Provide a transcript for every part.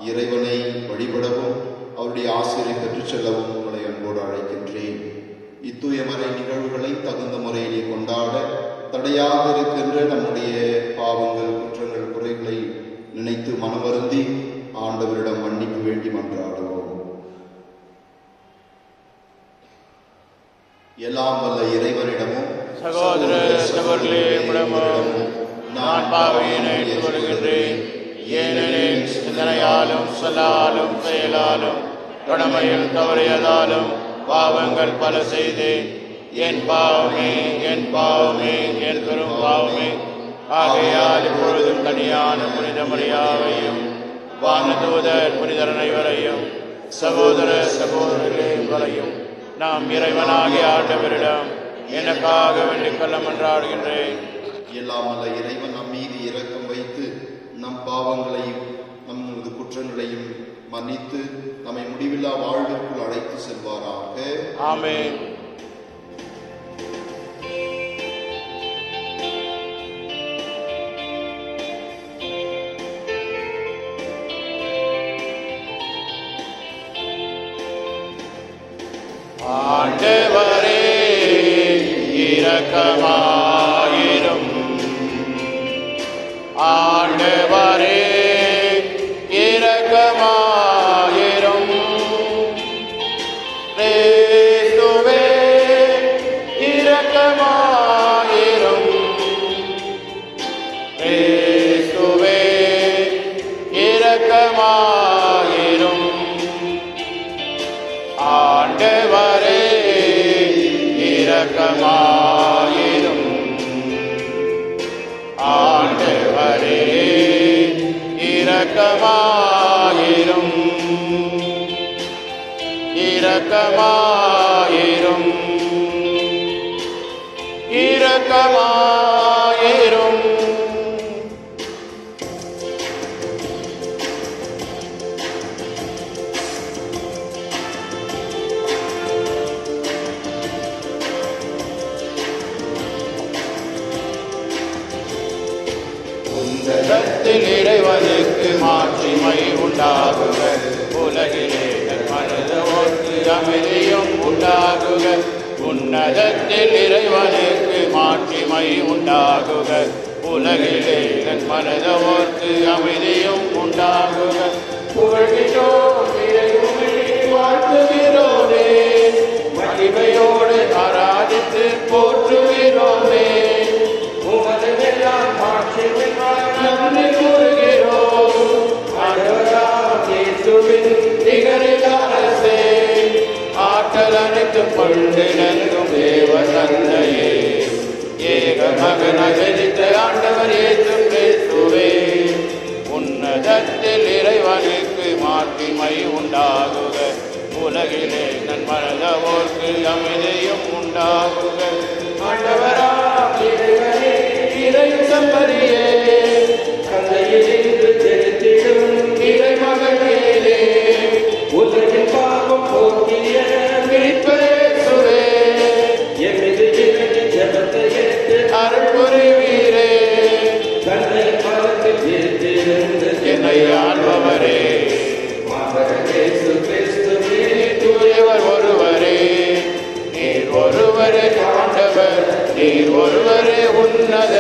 இறைவனை வழிபடவும் அவருடைய ஆசிரை பெற்றுச் செல்லவும் உங்களை அன்போடு அழைக்கின்றேன். தூயமறை நிகழ்வுகளை தகுந்த முறையிலே கொண்டாட தடையாக இருக்கின்ற நம்முடைய பாவங்கள், குற்றங்கள், குறைகளை நினைத்து மனவருந்தி ஆண்டவரிடம் மன்னிப்பு வேண்டி மன்றாடுவோம். எல்லாம் வல்ல இறைவனிடமும் சகோதர சகோதரிகளிடமும் நான் பாவியினை வருகின்றேன். ஏனெனில் சிந்தனையாலும் சொல்லாலும் செயலாலும் கடமையில் தவறியதாலும் பாவங்கள் பல செய்தேன். என் பாவமே, என் பாவமே, என் பெரும் பாவமே. ஆகையால் இப்பொழுதும் தனியான புனித மரியாவையும் வானதூதர் புனிதர் அனைவரையும் சகோதர சகோதரிகளையும் நாம் இறைவனாகிய ஆண்டவரிடம் எனக்காக வேண்டிக் கொள்ள மன்றாடுகின்றேன். எல்லாம் அல்ல இறைவன் நம் மீது இரக்கம் வைத்து நம் பாவங்களையும் நமது குற்றங்களையும் மன்னித்து நம்மை முடிவில்லா வாழ்விற்குள் அழைத்து செல்வாராக. ஆமென். ஆண்டவரே இரக்கமாயிரும். ஆண்டவரே இரக்கமாயிரும். கிறிஸ்துவே இரக்கமாயிரும். கிறிஸ்துவே இரக்கமாயிரும். ஆண்டவரே இரக்கமாயிரும். ஆண்டவரே இரக்கமாயிரும். இரக்கமாயிரும். இரக்கமாயிரும். உன்னதத்தில் இறைவனுக்கு மாட்சிமை உண்டாகுக. உலகிலே மனிதர்க்கு அமைதியும் உண்டாகுக. உன்னதத்தில் இறைவனுக்கு மாட்சிமை உண்டாகுக. உலகிலே மனிதர்க்கு அமைதியும் உண்டாகுக. புகழ்கிறோம் இறைவனை வாழ்த்துகிறோமே. மகிமையோடு ஆராதித்து போற்றுகிறோமே. நன்றி கூறுகிறோம். ஆண்டவராம் இயேசுவின் நிகரில் அரசே, ஆற்றல் அனைத்தும் கொண்டு நல்கும் தேவ தந்தையே, ஏக மகனாய் ஜனித்த ஆண்டவர் இயேசு கிறிஸ்துவே, உன்னதத்தில் இறைவனுக்கு மாட்சிமை உண்டாகுக. உலகிலே நன்மனதவோர்க்கு அமைதியும் உண்டாகுக. ஆண்டவராம் இறைவனே, இறையும் சம்பரியே, தந்தையிலிருந்து தெரித்திடும் இறைமகனே, உலகின் பாவம் போக்கிய மீட்பரேசுவே, எமது இறைவனின் ஜெபத்தை ஏற்று அருள் புரிவீரே. தந்தை பாதத்தில் ஏற்றிருந்து என்னை ஆள்பவரே, இயேசு கிறிஸ்துவே, தூயவர் ஒருவரே, நீர் ஒருவரே ஆண்டவர், நீர் ஒருவரே உன்னத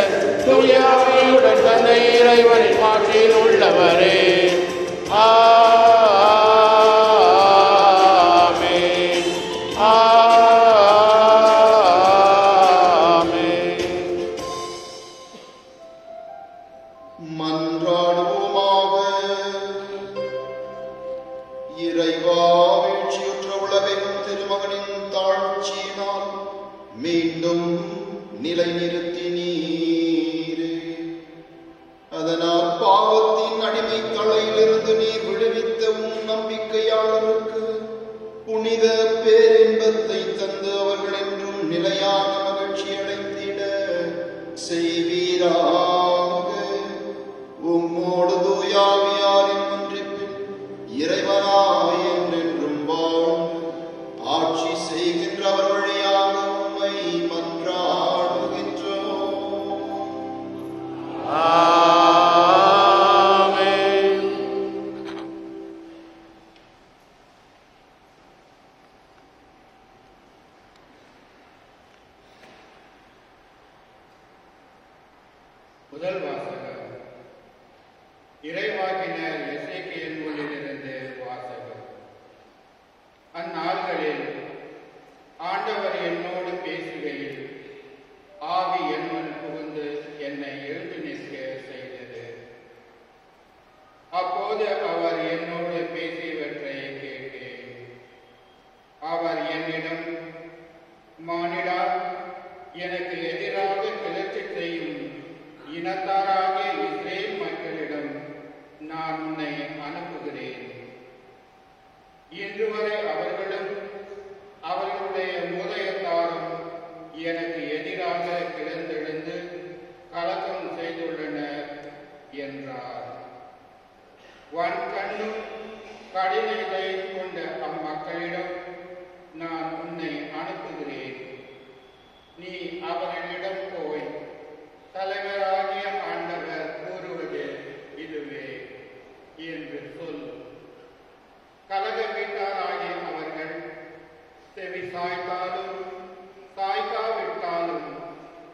தூயாவியுடன் தந்தை இறைவனின் மாட்சியில் உள்ளவரே. ஆமென். ஆமென். மன்றாடுவோமாக. இறைவா, வீழ்ச்சியுற்ற உலகெனும் திருமகனின் தாழ்ச்சியினால் மீண்டும் நிலை நிறுத்தி நீரே. அதனால் பாவத்தின் அடிமை தலையிலிருந்து நீர் விடுவித்த உம் நம்பிக்கையாளருக்கு புனித பேரின்பத்தை தந்து அவர்கள் என்றும் நிலையான மகிழ்ச்சி அடைந்திட செய்வீராக. உம்மோடு தூயாவியாரின் ஒன்றிப்பில் இறைவனாய் என்றென்றும் வாழ்ந்து ஆட்சி செய்கின்றவர் வழியாக உம்மை மன்றாடுகின்றோம். ஆமென். முதல் வாசகம் இறைவாக்கினர் எசேக்கியேல் நூலிலிருந்து வாசகம். அந்நாள்களில் ஆண்டவர் என்னோடு பேசுகையில் ஆவி என்னுள் புகுந்து என்னை எழுந்து நிற்க செய்தது. அப்போது அவர் என்னோடு பேசியவற்றை கேட்டேன். அவர் என்னிடம், மானிடா, எனக்கு எதிராக கிளர்ச்சி செய்யும் இனத்தாராகிய இஸ்ரேல் மக்களிடம் நான் உன்னை அனுப்புகிறேன். இன்று வரை அவர்களும் அவர்களுடைய மூதாதையரும் எனக்கு எதிராக கிளர்ந்தெழுந்து கலகம் செய்துள்ளனர் என்றார். வன்கண்ணும் கடின இதயம் கொண்ட அம்மக்களிடம் நான் உன்னை அனுப்புகிறேன். நீ அவர்களிடம் போய், தலைவராகிய ஆண்டவர் கூறுவது இதுவே என்று சொல். கலக வீட்டாராகிய அவர்கள் செவி சாய்த்தாலும் சாய்க்காவிட்டாலும்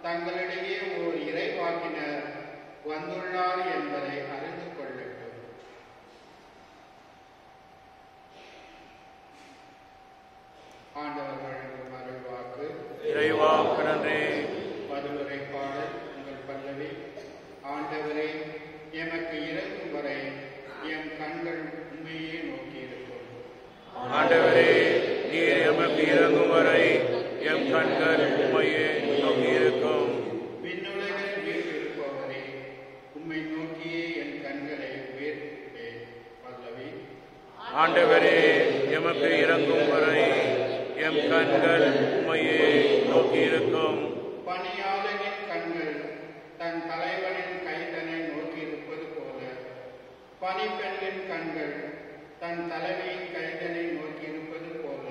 தங்களிடையே ஓர் இறைவாக்கினர் வந்துள்ளார் என்பதை அறிந்து கொள்ளட்டும். ஆண்டவர் வழங்கும் அருள்வாக்கு. இறைவாக்கு நன்றி. மதுரை பாடல் உங்கள் பல்லவி. ஆண்டவரே, எமக்கு இறங்கும் வரை என் கண்கள் உண்மையே நோக்கியிருக்கும். ஆண்டவரே, நீர் எமக்கு இறங்கும் வரை எம் கண்கள் உம்மையே நோக்கியிருக்கும். விண்ணுலகில் வீற்றிருப்பவரே, உம்மை நோக்கியே என் கண்களை உயர்த்துவேன். பல்லவி. ஆண்டவரே, எமக்கு இறங்கும் வரை எம் கண்கள் உம்மையே நோக்கியிருக்கும். பணியாளனின் கண்கள் தன் தலைவனின் கைதனை நோக்கியிருப்பது போல, பணிப்பெண்ணின் கண்கள் தன் தலைவியின் கைதனை நோக்கியிருப்பது போல,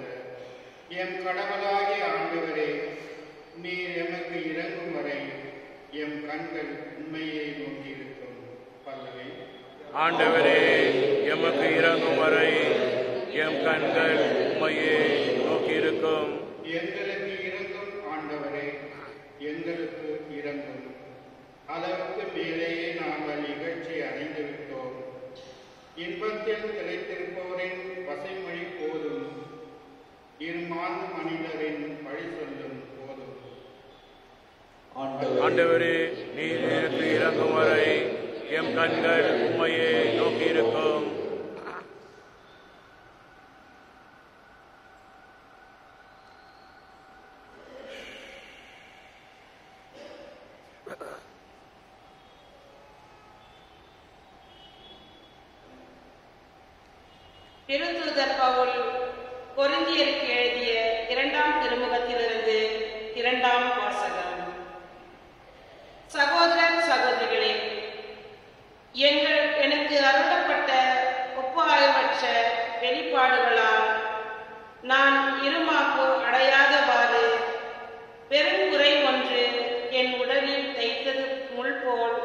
எம் கடவுளாகிய ஆண்டவரே, நீர் எமக்கு இறங்கும் வரை எம் கண்கள் உண்மையை நோக்கியிருக்கும். பல்லவி. ஆண்டவரே, எமக்கு இறங்கும் வரை எம் கண்கள் உம்மையே நோக்கியிருக்கும். எங்களுக்கு இறங்கும் ஆண்டவரே, எங்களுக்கு இறங்கும். அளவுக்கு மேலேயே நாங்கள் இகழ்ச்சி அடைந்து விட்டோம். இன்பத்தில் திளைத்திருப்பவரின் பசைமொழி போதும், இருமாந்த மனிதரின் பழி சொல்லும் போதும். ஆண்டவரே, நீர் எனக்கு இறங்கும் வரை எம் கண்கள் உம்மையே நோக்கியிருக்கும். திருத்தூதர் பவுல் கொரிந்தியருக்கு எழுதிய 2ஆம் திருமுகத்திலிருந்து 2ஆம் வாசகம். சகோதரர் சகோதரிகளே, எனக்கு அருளப்பட்ட ஒப்பாயமற்ற வெளிப்பாடுகளால் நான் இருமாப்பு அடையாதவாறு பெருங்குறை ஒன்று என் உடலில் தைத்தது முள் போல்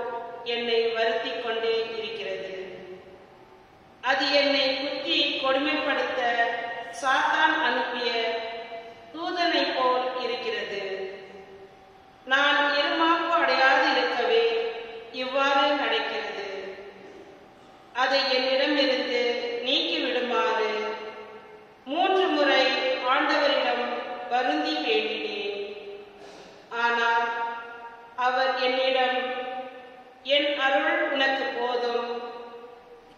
என்னை வருத்திக் கொண்டே இருக்கிறது. அது என்னை குத்தி கொடுமைப்படுத்த சாத்தான் அனுப்பிய தூதனை போல் இருக்கிறது. நான் இருமாப்பு அடையாது இருக்கவே இவ்வாறு நடக்கிறது. அதை என்னிடமிருந்து நீக்கிவிடுமாறு 3 முறை ஆண்டவரிடம் வருந்தி வேண்டினேன். ஆனால் அவர் என்னிடம், என் அருள் உனக்கு போதும்,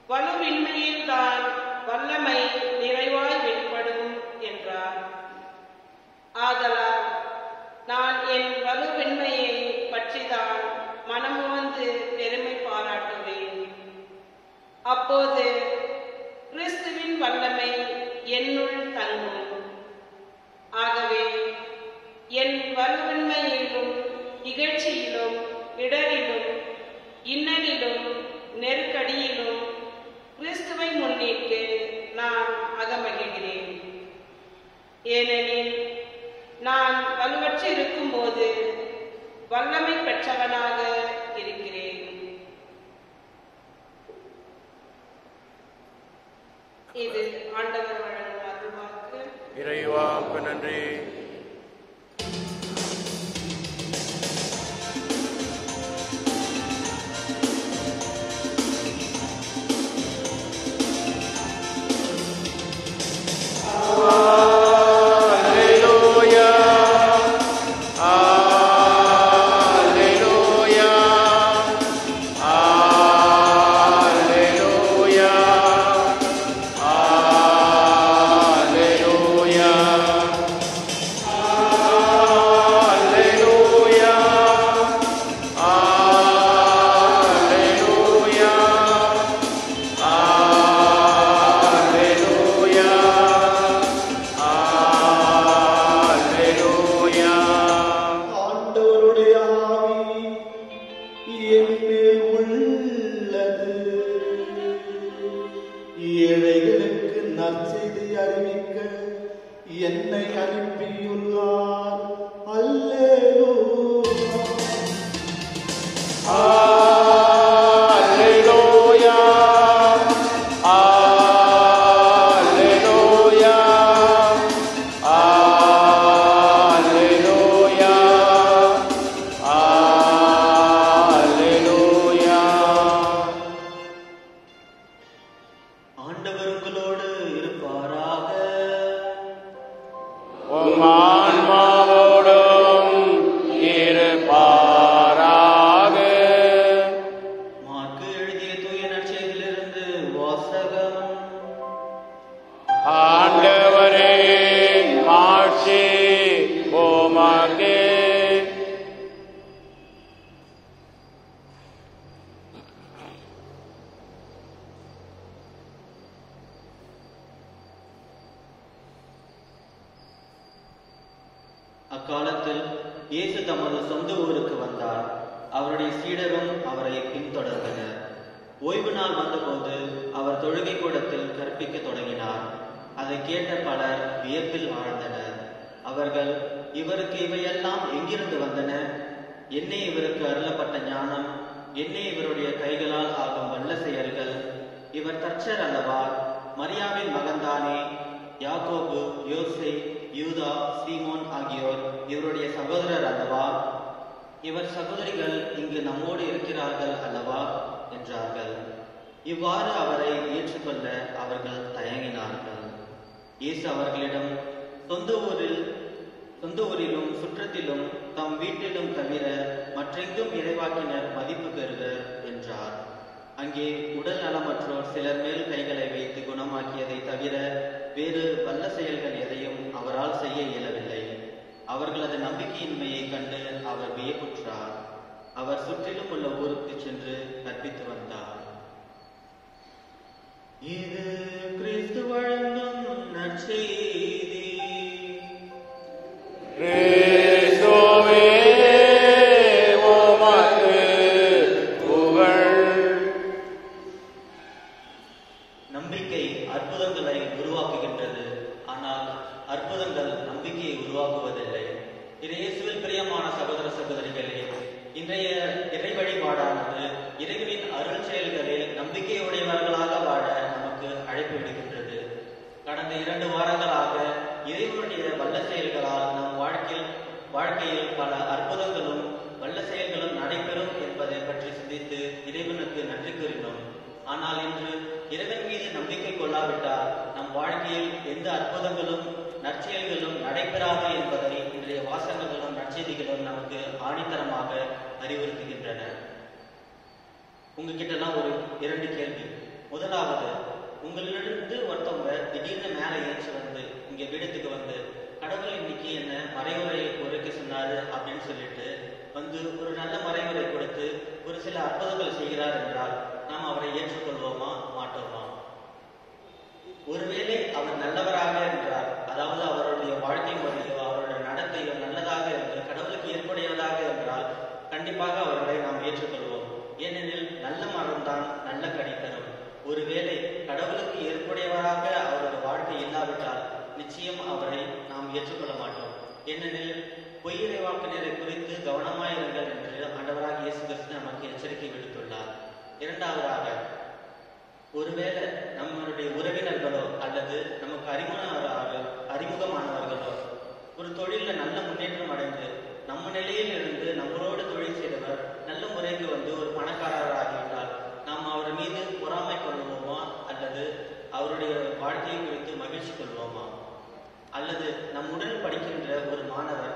வலுவின்மையில் தான் வல்லமை நிறைவாய் வெளிப்படும் என்றார். ஆதலால் நான் என் வலுவின்மையை பற்றிதான் மனமுவந்து பெருமை பாராட்டுவேன். அப்போது கிறிஸ்துவின் வல்லமை என்னுள் தங்கும். ஆகவே என் வலுவின்மையிலும் இகழ்ச்சியிலும் இடரிலும் இன்னலிலும் நெருக்கடியிலும் கிறிஸ்துவை முன்னிட்டு நான் அகமகிழ்கிறேன். ஏனெனில் நான் வலுவற்று இருக்கும்போது வல்லமை பெற்றவனாக இருக்கிறேன். இது ஆண்டவர் வழங்கும் அருள்வாக்கு. இறைவாக்கு நன்றி. அக்காலத்தில் இயேசு தமது சொந்த ஊருக்கு வந்தார். அவருடைய சீடரும் அவரை பின்தொடர்ந்தனர். ஓய்வு நாள் வந்தபோது அவர் தொழுகை கூடத்தில் கற்பிக்க தொடங்கினார். அதை கேட்ட பலர் வியப்பில் ஆழ்ந்தனர். அவர்கள், இவருக்கு இவையெல்லாம் எங்கிருந்து வந்தன? என்ன இவருக்கு அருளப்பட்ட ஞானம்? என்ன இவருடைய கைகளால் ஆகும் வல்ல செயல்கள்? இவர் தச்சர் அல்லவா? மரியாவின் மகன்தானே? யாக்கோபு, யோசே, யூதா, சீமோன் ஆகியோர் இவருடைய சகோதரர் அல்லவா? இவர் சகோதரிகள் இங்கு நம்மோடு இருக்கிறார்கள் அல்லவா என்றார்கள். இவ்வாறு அவரை ஏற்றுக்கொள்ள அவர்கள் தயங்கினார்கள். இயேசு அவர்களிடம், சொந்த ஊரிலும் சுற்றத்திலும் தம் வீட்டிலும் தவிர மற்றெங்கும் இறைவாக்கினர் மதிப்பு பெறுக என்றார். அங்கே உடல் நலமற்றோர் சிலர் மேல் கைகளை வைத்து குணமாக்கியதை தவிர வேறு வல்ல செயல்கள் எதையும் அவரால் செய்ய இயலவில்லை. அவர்களது நம்பிக்கையின்மையை கண்டு அவர் வியப்புற்றார். அவர் சுற்றிலும் உள்ள ஊருக்கு சென்று கற்பித்து வந்தார். இது கிறிஸ்து வழங்கும் நற்செய்தி. கிறிஸ்துவே உமக்கு புகழ். நம்பிக்கை அற்புதங்களை உருவாக்குகின்றது. ஆனால் அற்புதங்கள் நம்பிக்கையை உருவாக்குவதில்லை. இயேசுவில் பிரியமான சகோதர சகோதரிகளே, இன்றைய இறை வழிபாடானது இறைவனின் அருள் செயல்களில் நம்பிக்கையுடையவர்களாக வாழ நமக்கு அழைப்பு விடுகின்றது. கடந்த 2 வாரங்களாக இறைவனுடைய வல்ல செயல்களால் நம் வாழ்க்கையில் பல அற்புதங்களும் வல்ல செயல்களும் நடைபெறும் என்பதை பற்றி சிந்தித்து இறைவனுக்கு நன்றி கூறினோம். ஆனால் இன்று இறைவன் மீது நம்பிக்கை கொள்ளாவிட்டால் நம் வாழ்க்கையில் எந்த அற்புதங்களும் நற்செயல்களும் நடைபெறாது என்பதை இன்றைய வாசகங்களும் நற்செய்திகளும் நமக்கு ஆணித்தரமாக அறிவுறுத்துகின்றன. உங்ககிட்டலாம் ஒரு 2 கேள்வி. முதலாவது, உங்களிலிருந்து ஒருத்தவங்க திடீர்னு மேலே ஏற்றி வந்து இங்க வீடத்துக்கு வந்து கடவுள் இன்னைக்கு என்ன மறைவுரை உரைக்க சொன்னாரு அப்படின்னு சொல்லிட்டு வந்து ஒரு நல்ல மறைவுரை கொடுத்து ஒரு சில அற்புதங்கள் செய்கிறார் என்றால் நாம் அவரை ஏற்றுக்கொள்வோமா மாட்டோமா? ஒருவேளை அவர் நல்லவராக என்றார், அதாவது அவருடைய வாழ்க்கை முறையோ அவருடைய நடத்தையோ நல்லதாக இருந்து கடவுளுக்கு ஏற்புடையதாக என்றால் கண்டிப்பாக அவர்களை நாம் ஏற்றுக்கொள்வோம். ஏனெனில் நல்ல மரம்தான் நல்ல கனி தரும். ஒருவேளை கடவுளுக்கு ஏற்புடையவராக அவரது வாழ்க்கை இல்லாவிட்டால் நிச்சயம் அவரை நாம் ஏற்றுக்கொள்ள மாட்டோம். ஏனெனில் பொய் இறைவாக்கினரை குறித்து கவனமாயிருங்கள் என்று ஆண்டவராக இயேசு கிறிஸ்து நமக்கு எச்சரிக்கை விடுத்துள்ளார். இரண்டாவதாக, ஒருவேளை நம்மளுடைய உறவினர்களோ அல்லது நமக்கு அறிமுகமானவர்களோ ஒரு தொழில நல்ல முன்னேற்றம் அடைந்து நம்ம நிலையில் இருந்து நம்மளோடு தொழில் செய்தவர் நல்ல முறைக்கு வந்து ஒரு பணக்காரர் ஆகிவிட்டால் நாம் அவர் மீது பொறாமை கொள்வோமா அல்லது அவருடைய வாழ்க்கையை குறித்து மகிழ்ச்சி கொள்வோமா? அல்லது நம்முடன் படிக்கின்ற ஒரு மாணவர்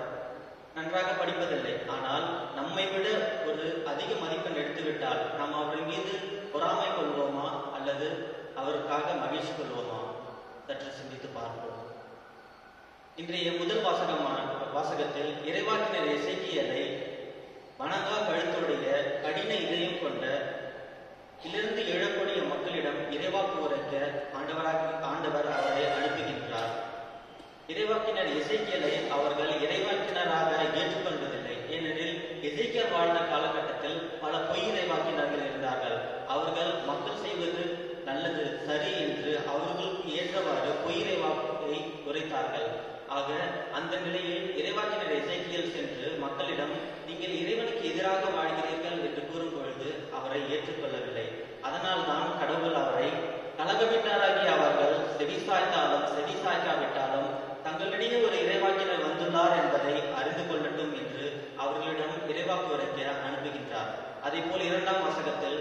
நன்றாக படிப்பதில்லை, ஆனால் நம்மை விட ஒரு அதிக மதிப்பெண் எடுத்துவிட்டால் நாம் அவர் மீது பொறாமை கொள்வோமா அல்லது அவருக்காக மகிழ்ச்சி கொள்வோமா? சற்று சிந்தித்து பார்ப்போம். இன்றைய முதல் வாசகத்தில் இறைவாக்கினர் எசேக்கியேலை வணங்கா கழுத்துடைய கடின இதயம் கொண்ட இலிருந்து எழக்கூடிய மக்களிடம் இறைவாக்கு உரைக்க ஆண்டவர் அவரை அனுப்புகின்றார். இறைவாக்கினர் எசேக்கியேலை அவர்கள் இறைவாக்கினராக ஏற்றுக்கொள்வதில்லை. ஏனெனில் எசேக்கியேல் வாழ்ந்த காலகட்டத்தில் பல பொய் இறைவாக்கினர்கள் இருந்தார்கள். அவர்கள் மக்கள் செய்வது நல்லது சரி என்று அவர்களுக்கு ஏற்றவாறு பொய் இறைவாக்கை உரைத்தார்கள். ஆக அந்த நிலையில் இறைவாக்கினர் எசேக்கியேல் சென்று மக்களிடம் நீங்கள் இறைவனுக்கு எதிராக வாழ்கிறீர்கள் என்று கூறும் பொழுது அவரை ஏற்றுக்கொள்ளவில்லை. அதனால் தான் கடவுள் அவரை கலகவிட்டாராகிய அவர்கள் செவிசாய்த்தாலும் செவிசாய்க்காவிட்டாலும் தங்களிடையே ஒரு இறைவாக்கினர் வந்துள்ளார் என்பதை அறிந்து கொள்ளட்டும் என்று அவர்களிடம் இறைவாக்கு உரைக்க அனுப்புகின்றார். அதே போல் 2ஆம் வாசகத்தில்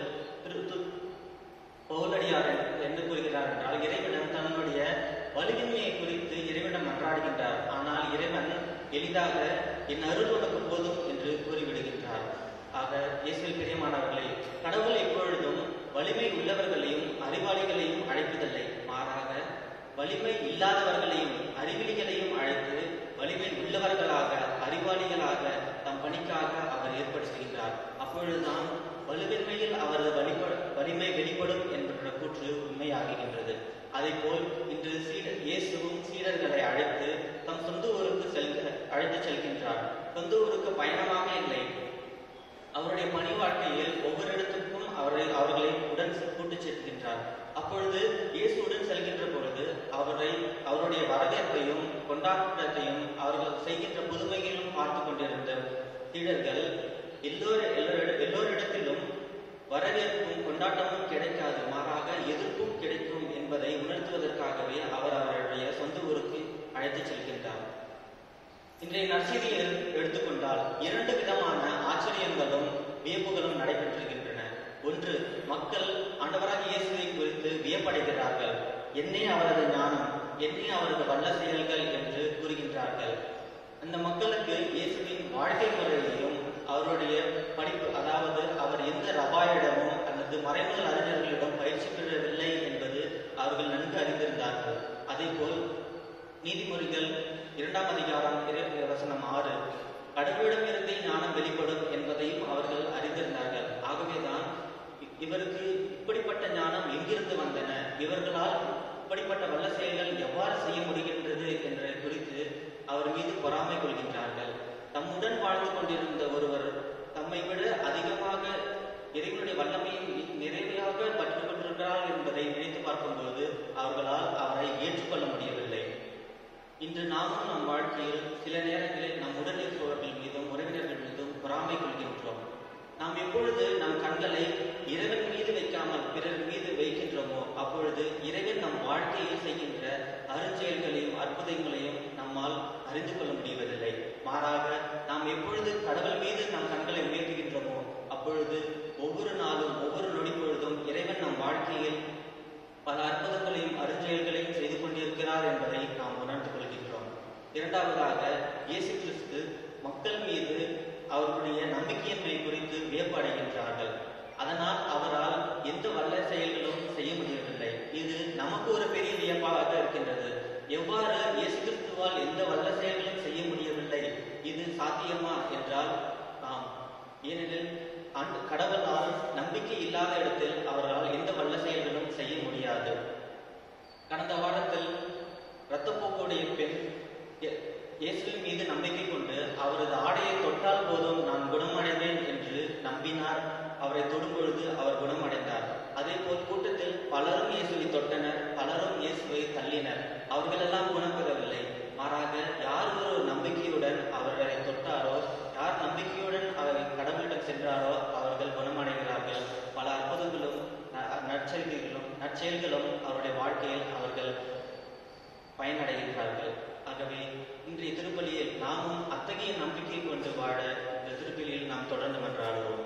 பவுலடியார் என்ன கூறுகிறார் என்றால், இறைவன் தன்னுடைய வலிமையை குறித்து இறைவனிடம் மன்றாடுகின்றார். ஆனால் இறைவன் எளிதாக என் அருள் உனக்கு போதும் என்று கூறிவிடுகின்றார். ஆக இயேசுவில் பிரியமானவர்களே, கடவுள் எப்பொழுதும் வலிமை உள்ளவர்களையும் அறிவாளிகளையும் அழைப்பதில்லை. மாறாக வலிமை இல்லாதவர்களையும் அறிவிலிகளையும் அழைத்து வலிமை உள்ளவர்களாக அறிவாளிகளாக தம் பணிக்காக அவர் ஏற்படுத்துகின்றார். அப்பொழுதுதான் வலுவின்மையில் அவரது வலிமை வெளிப்படும் என்ற கூற்று உண்மையாகின்றது. அதே போல் இன்று இயேசுவும் சீடர்களை அழைத்து தம் சொந்த ஊருக்கு அழைத்துச் செல்கின்றார். சொந்த ஊருக்கு பயணமாக இல்லை. அவருடைய பணி வாழ்க்கையில் ஒவ்வொரு இடத்துக்கும் அவர்களை உடன் கூட்டுச் சேர்க்கின்றார். அப்பொழுது இயேசுடன் செல்கின்ற பொழுது அவருடைய வரவேற்பையும் கொண்டாட்டத்தையும் அவர்கள் செய்கின்ற புதுமைகளும் பார்த்து கொண்டிருந்த சீடர்கள் எல்லோரிடத்திலும் வரவேற்பும் கொண்டாட்டமும் கிடைக்காது, மாறாக எதிர்ப்பும் கிடைக்கும் என்பதை உணர்த்துவதற்காகவே அவர் அவருடைய சொந்த ஊருக்கு அழைத்துச் செல்கின்றார். இன்றைய நற்செய்தியை எடுத்துக்கொண்டால் 2 விதமான ஆச்சரியங்களும் வியப்புகளும் நடைபெற்றிருக்கின்றன. ஒன்று, மக்கள் ஆண்டவராகிய இயேசுவை குறித்து வியப்படைகிறார்கள். என்னே அவரது ஞானம், என்னே அவரது வல்ல செயல்கள் என்று கூறுகின்றார்கள். அந்த மக்களுக்கு இயேசுவின் வாழ்க்கை முறையையும் அவருடைய படிப்பு, அதாவது அவர் எந்த ரபாயிடமும் அல்லது மறைமுதல் அறிஞர்களிடம் பயிற்சி பெறவில்லை என்பது அவர்கள் நன்கு அறிந்திருந்தார்கள். அதேபோல் நீதிமொழிகள் 2ஆம் அதிகாரம் 6 கடவுளிடமிருந்தே ஞானம் வெளிப்படும் என்பதையும் அவர்கள் அறிந்திருந்தார்கள். ஆகவேதான் இவருக்கு இப்படிப்பட்ட ஞானம் எங்கிருந்து வந்தன, இவர்களால் இப்படிப்பட்ட வல்ல செயல்கள் எவ்வாறு செய்ய முடிகின்றது என்பதை குறித்து அவர் மீது பொறாமை கொள்கின்றார்கள். தம்முடன் வாழ்ந்து கொண்டிருந்த ஒருவர் தம்மை விட அதிகமாக இறைவனுடைய வல்லமையை நிறைவாக பற்றி கொண்டிருக்கிறார் என்பதை நினைத்து பார்க்கும்போது அவர்களால் அவரை ஏற்றுக்கொள்ள முடியவில்லை. இன்று நாமும் நம் வாழ்க்கையில் சில நேரங்களில் நம் உடன் இருப்பவர்கள் மீதும் உறவினர்கள் மீதும் பொறாமை கொள்கின்றோம். நாம் எப்பொழுது நம் கண்களை இறைவன் மீது வைக்காமல் பிறர் மீது வைக்கின்றோமோ அப்பொழுது இறைவன் நம் வாழ்க்கையில் செய்கின்ற அருஞ்செயல்களையும் அற்புதங்களையும் நம்மால் அறிந்து கொள்ள முடிவதில்லை. மாறாக நாம் எப்பொழுது கடவுள் மீது நம் கண்களை உயர்த்துகின்றோமோ அப்பொழுது ஒவ்வொரு நாளும் ஒவ்வொரு நொடி பொழுதும் இறைவன் நம் வாழ்க்கையில் பல அற்புதங்களையும் அருஞ்செயல்களையும் செய்து கொண்டிருக்கிறார் என்பதை நாம் உணர்ந்து கொள்கின்றோம். இரண்டாவதாக, இயேசு கிறிஸ்து மக்கள் மீது அவர்களுடைய நம்பிக்கையின்மை குறித்து வியப்பு அடைகின்றார்கள். அதனால் அவரால் எந்த வல்ல செயல்களும் செய்ய முடியவில்லை. இது நமக்கு ஒரு பெரிய வியப்பாக இருக்கின்றது. எவ்வாறு இயேசு கிறிஸ்துவால் எந்த வல்ல செயல்களும் செய்ய முடியவில்லை, இது சாத்தியமா என்றால் ஆம். ஏனெனில் கடவுளால் நம்பிக்கை இல்லாத இடத்தில் அவரால் எந்த வல்ல செயல்களும் செய்ய முடியாது. கடந்த வாரத்தில் இரத்தப்போக்குடைய பெண் இயேசுவின் மீது நம்பிக்கை கொண்டு அவரது ஆடையை தொட்டால் போதும் நான் குணமடைவேன் என்று நம்பினார். அவரை தொடும் பொழுது அவர் குணமடைந்தார். அதே போல் கூட்டத்தில் பலரும் இயேசுவை தொட்டனர், பலரும் இயேசுவை தள்ளினர். அவர்களெல்லாம் குணப்பெறவில்லை. மாறாக யார் ஒரு நம்பிக்கையுடன் அவர்களை தொட்டாரோ, யார் நம்பிக்கையுடன் அவரை கடவுளிடம் சென்றாரோ அவர்கள் குணமடைகிறார்கள். பல அற்புதங்களும் நற்செயல்களும் அவருடைய வாழ்க்கையில் அவர்கள் பயனடைகின்றார்கள். ஆகவே இன்றைய திருப்பலியில் நாமும் அத்தகைய நம்பிக்கை கொண்டு வாழ இந்த திருப்பலியில் நாம் தொடர்ந்து மன்றாடுவோம்.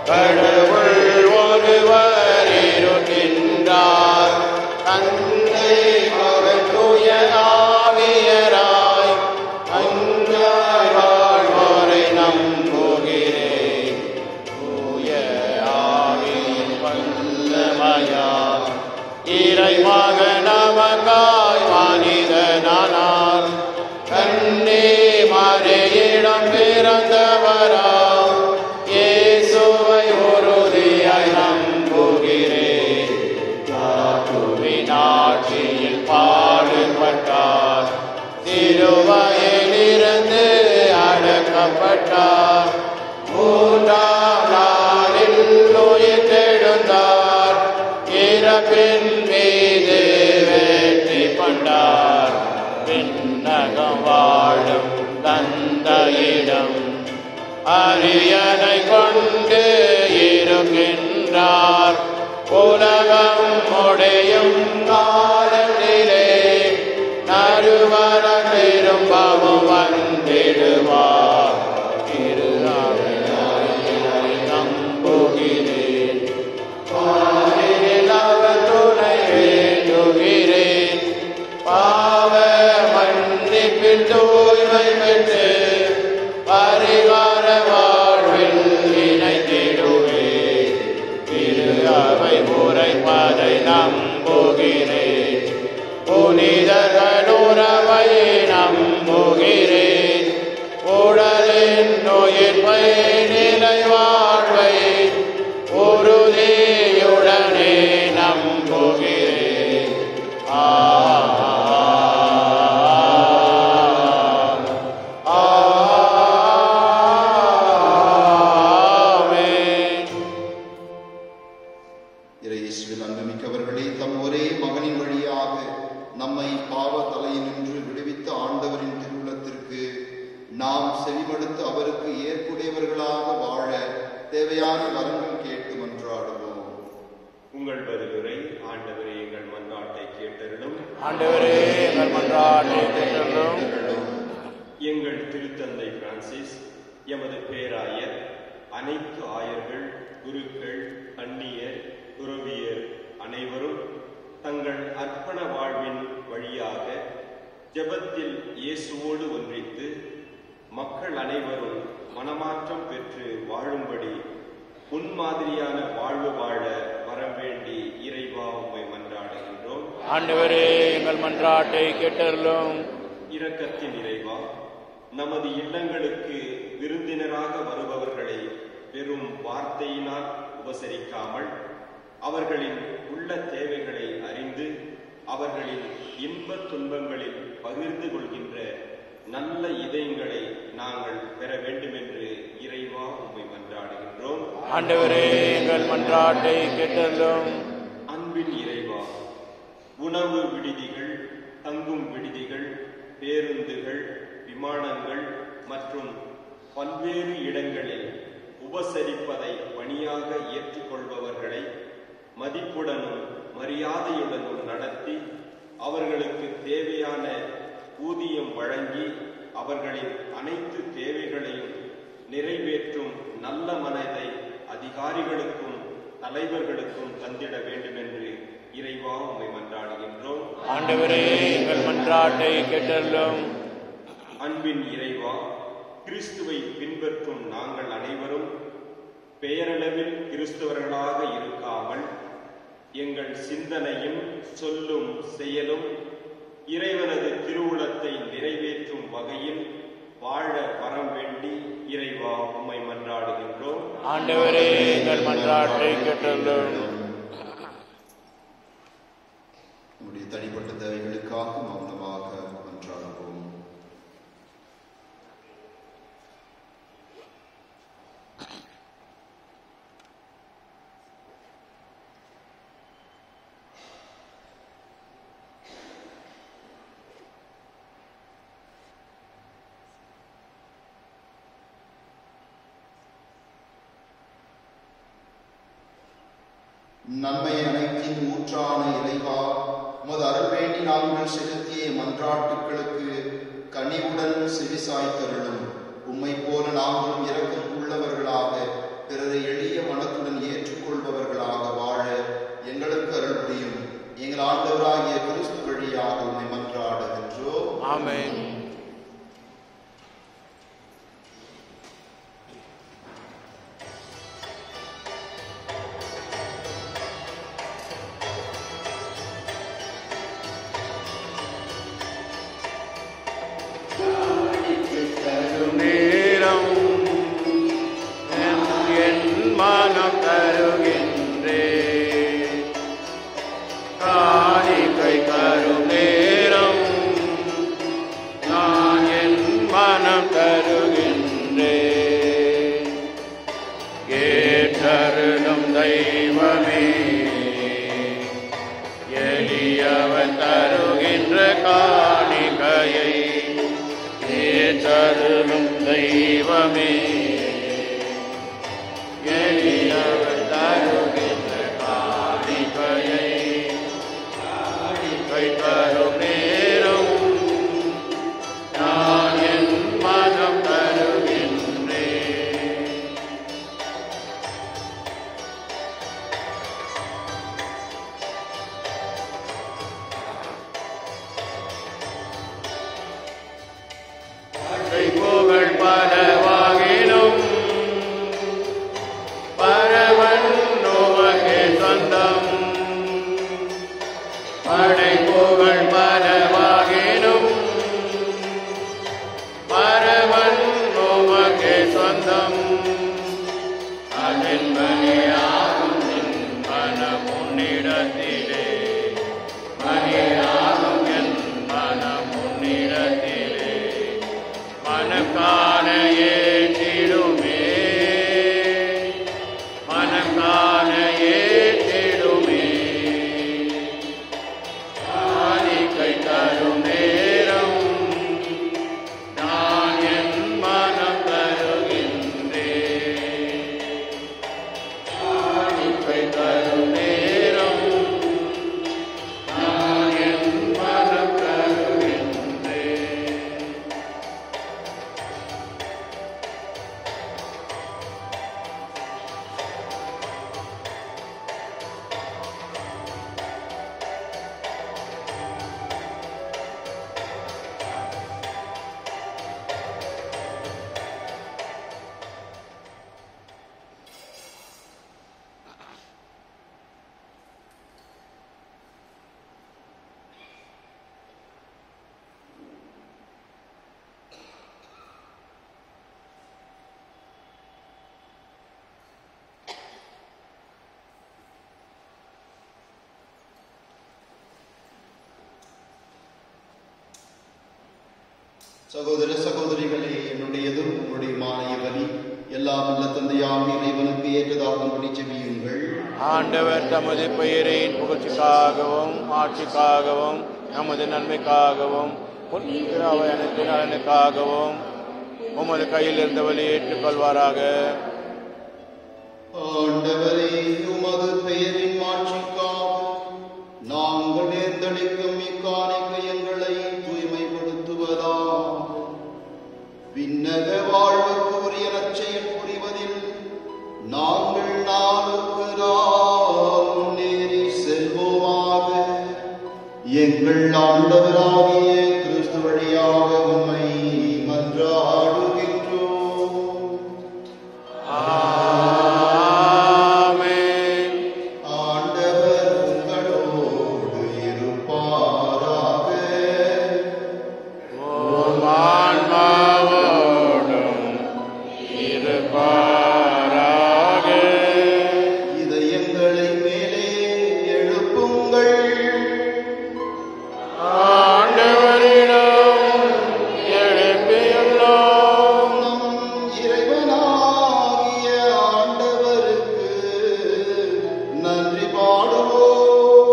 கடவுள் ஒருவர் இருக்கின்றார், தந்தை மகன் தூய ஆவியராய் அன்றாய் வாழ்வோரை நம்புகிறேன். தூய ஆவியின் வல்லமையால் இறைமகன் நமக்காய் மனிதனானார். கன்னி மரியிடம் பிறந்தவராம் இயேசுவை உறுதியாய் நம்புகிறேன். தாக்குவின் ஆட்சியில் பாடுபட்டார், சிலுவையிலிருந்து அடக்கப்பட்டார், 3ஆம் நாளில் உயிர்த்தெழுந்தார், இறப்பின் மீது வெற்றி கொண்டார். விண்ணகம் வாழும் தந்தையிடம் அரியணை கொண்டு இருக்கின்றார். உலகம் முடியும் காலத்திலே நறுவர திரும்பவும் வந்திடுவார். திரு ஆவியாரை நம்புகிறேன், அவர் துணை வேண்டுகிறேன். பாவ மன்னிப்பில் தூய்மை பெற்று பரிவார வாழ்வில் இணைத்திடுவே. திரு அவை உரைப்பதை நம்புகிறேன். நிலை வாழ்வை உறுதியுடனே நம்புகிறேன். ஆமென். இறையேசுவில் அன்புமிக்கவர்களே, தம் ஒரே மகனின் வழியாக நம்மை பாவ தலையினின்று விடுவித்த ஆண்டவரின் திருவுளத்திற்கு நாம் செவிமடுத்து அவருக்கு ஏற்புடையவர்களாக வாழ தேவையான வரங்கள் கேட்டு மன்றாடுவோம். உங்கள் பதிலுரை. ஆண்டவரே, எங்கள் மன்றாட்டை கேட்டருளும். ஆண்டவரே, எங்கள் மன்றாட்டை கேட்டருளும். எங்கள் திருத்தந்தை பிரான்சிஸ், எமது பேராயர், அனைத்து ஆயர்கள், குருக்கள், கன்னியர், துறவியர் அனைவரும் தங்கள் அர்ப்பண வாழ்வின் வழியாக ஜெபத்தில் இயேசுவோடு ஒன்றித்து மக்கள் அனைவரும் மனமாற்றம் பெற்று வாழும்படி முன்மாதிரியான வாழ்வு வாழ வரவேண்டி இறைவா உம்மை மன்றாடுகின்றோம். ஆண்டவரே, எங்கள் மன்றாட்டை கேட்டருளும். இரக்கத்தின் இறைவா, நமது இல்லங்களுக்கு விருந்தினராக வருபவர்களை வெறும் வார்த்தையினால் உபசரிக்காமல் அவர்களின் உள்ள தேவைகளை அறிந்து அவர்களின் இன்ப துன்பங்களில் பகிர்ந்து கொள்கின்ற நல்ல இதயங்களை நாங்கள் பெற வேண்டும் என்று இறைவா உம்மை மன்றாடுகின்றோம். ஆண்டவரே, எங்கள் மன்றாட்டை கேட்டருளும். அன்பின் இறைவா, உணவு விடுதிகள், தங்கும் விடுதிகள், பேருந்துகள், விமானங்கள் மற்றும் பல்வேறு இடங்களில் உபசரிப்பதை பணியாக ஏற்றுக்கொள்பவர்களை மதிப்புடனும் மரியாதையுடனும் நடத்தி அவர்களுக்கு தேவையான ஊதியம் வழங்கி அவர்களின் அனைத்து தேவைகளையும் நிறைவேற்றும் நல்ல மனதை அதிகாரிகளுக்கும் தலைவர்களுக்கும் தந்திட வேண்டும் என்று இறைவா உம்மை மன்றாடுகின்றோம். ஆண்டவரே, எங்கள் மன்றாட்டை கேட்டருளும். அன்பின் இறைவா, கிறிஸ்துவை பின்பற்றும் நாங்கள் அனைவரும் பெயரளவில் கிறிஸ்தவர்களாக இருக்காமல் எங்கள் சிந்தனையும் சொல்லும் செயலும் இறைவனது திருவுளத்தை நிறைவேற்றும் வகையில் வாழ வரம் வேண்டி இறைவா உம்மை மன்றாடுகின்றோம். ஆண்டவரே, எங்கள் மன்றாட்டை கேட்டருளும். நம்முடைய தனிப்பட்ட தேவைகளுக்காக மௌனமாக மன்றாடுவோம். நன்மை அனைத்தின் ஊற்றான இறைவா, உமது அருள் வேண்டி நாங்கள் செலுத்திய மன்றாட்டுக்களுக்கு கனிவுடன் செவிசாய்த்தருளும். உம்மை போல நாங்களும் இரக்கம் உள்ளவர்களாக பிறரை எளிய மனத்துடன் ஏற்றுக்கொள்பவர்களாக வாழ எங்களுக்கு அருள் புரியும். எங்கள் ஆண்டவராகிய கிறிஸ்து வழியாக உம்மை மன்றாடுகின்றோம். ஆமென். நேரம் என் மனம் தருகின்றே, காணிக்கை தரும் நேரம் நான் என் மனம் தருகின்றே. ஏற்றருளும் தெய்வமே, எளியவன் தருகின்ற காணிக்கையை ஏற்றருளும் தெய்வமே, எளியவன் தருகின்ற காணிக்கையை தரும் நேரம் நான் என் மனம் தருகின்றேன். புகழ் பலவாகினும் பரவன் நோவகே சொந்தம். படை புகழ் பலவாகினும் பரவன் நோவகே சொந்தம். சகோதர சகோதரிகளே, என்னுடையதும் உங்களுடைய மானிய பலி எல்லாம் உள்ள தந்தையாக இறைவனுக்கு ஏற்றதாகும்படி செவியுங்கள். ஆண்டவர் தமது பெயரின் புகழ்ச்சிக்காகவும் ஆட்சிக்காகவும் நமது நன்மைக்காகவும் அனைத்து நலனுக்காகவும் உமது கையில் இருந்தவரை ஏற்றுக்கொள்வாராக. ஆண்டவரே, உமது பெயரின் மாட்சிக்காக நாங்கள் நேர்ந்தளிக்கும் இக்காணிக்கை எங்களை தூய்மைப்படுத்துவதாம். விண்ணக வாழ்வுக்கு உரிய நற்செயல் புரிவதில் நாங்கள் நாளுக்கு நாள் முன்னேறி செல்வோமாக. எங்கள் ஆண்டவராகிய கிறிஸ்து வழியாக உம்மை மன்றாடுகின்றோம். ஆமென். ஆண்டவர் உங்களோடு இருப்பாராக. உம் ஆன்மாவோடும் இருப்பாராக. இதயங்களை மேலே எழுப்புங்கள். ஆண்டவரிடம் எழுப்பியுள்ளோம். நம் இறைவனாகிய ஆண்டவருக்கு நன்றி பாடுவோம்.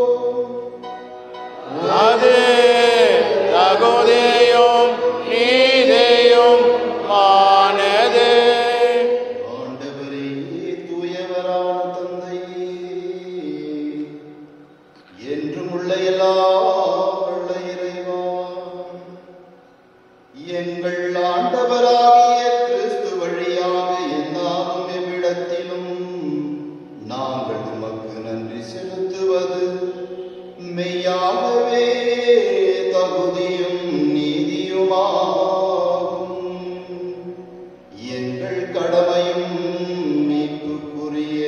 அது தகுதியும் நீதியும் ஆனது. ஆண்டவரே, தூயவரான தந்தையே, என்றும் உள்ள எல்லாம் உள்ள இறைவா, எங்கள் ஆண்டவராகிய கிறிஸ்து வழியாக என்னாலும் எவ்விடத்திலும் நாங்கள் உமக்கு நன்றி செலுத்துவது மெய்யாகவே தகுதியும் நீதியுமாகும். எங்கள் கடமையும் மீட்புக்குரிய